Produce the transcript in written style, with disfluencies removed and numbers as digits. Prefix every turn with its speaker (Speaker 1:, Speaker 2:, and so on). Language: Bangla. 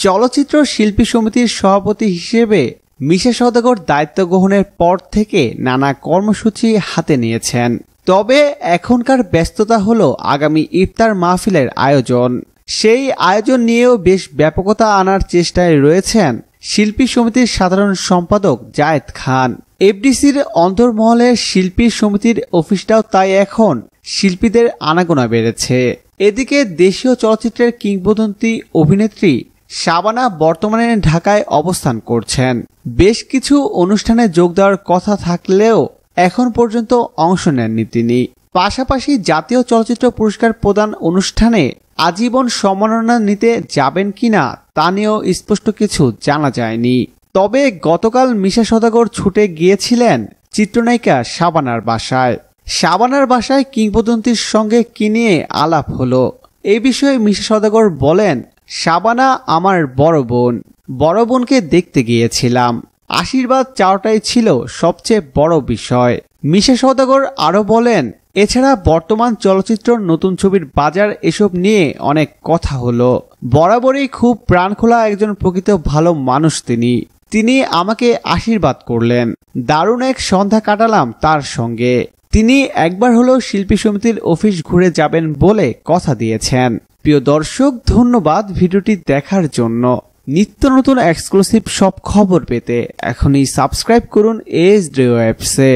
Speaker 1: চলচ্চিত্র শিল্পী সমিতির সভাপতি হিসেবে মিশা সওদাগর দায়িত্ব গ্রহণের পর থেকে নানা কর্মসূচি হাতে নিয়েছেন। তবে এখনকার ব্যস্ততা হলো আগামী ইফতার মাহফিলের আয়োজন। সেই আয়োজন নিয়েও বেশ ব্যাপকতা আনার চেষ্টায় রয়েছেন শিল্পী সমিতির সাধারণ সম্পাদক জায়েদ খান। এফডিসির অন্তর্মহলের শিল্পী সমিতির অফিসটাও তাই এখন শিল্পীদের আনাগোনা বেড়েছে। এদিকে দেশীয় চলচ্চিত্রের কিংবদন্তি অভিনেত্রী শাবানা বর্তমানে ঢাকায় অবস্থান করছেন। বেশ কিছু অনুষ্ঠানে যোগ দেওয়ার কথা থাকলেও এখন পর্যন্ত অংশ নেননি তিনি। পাশাপাশি জাতীয় চলচ্চিত্র পুরস্কার প্রদান অনুষ্ঠানে আজীবন সম্মাননা নিতে যাবেন কিনা তা নিয়েও স্পষ্ট কিছু জানা যায়নি। তবে গতকাল মিশা সওদাগর ছুটে গিয়েছিলেন চিত্রনায়িকা শাবানার বাসায়। শাবানার বাসায় কিংবদন্তির সঙ্গে কি নিয়ে আলাপ হলো, এই বিষয়ে মিশা সওদাগর বলেন, শাবানা আমার বড় বোনকে দেখতে গিয়েছিলাম। আশীর্বাদ চাওয়াটাই ছিল সবচেয়ে বড় বিষয়। মিশা সওদাগর আরো বলেন, এছাড়া বর্তমান চলচ্চিত্র, নতুন ছবির বাজার, এসব নিয়ে অনেক কথা হলো। বরাবরই খুব প্রাণখোলা একজন প্রকৃত ভালো মানুষ তিনি আমাকে আশীর্বাদ করলেন। দারুণ এক সন্ধ্যা কাটালাম তার সঙ্গে। তিনি একবার হলেও শিল্পী সমিতির অফিস ঘুরে যাবেন বলে কথা দিয়েছেন। প্রিয় দর্শক, ধন্যবাদ ভিডিওটি দেখার জন্য। নিত্য নতুন এক্সক্লুসিভ সব খবর পেতে এখনই সাবস্ক্রাইব করুন এসডি ওয়েবসে।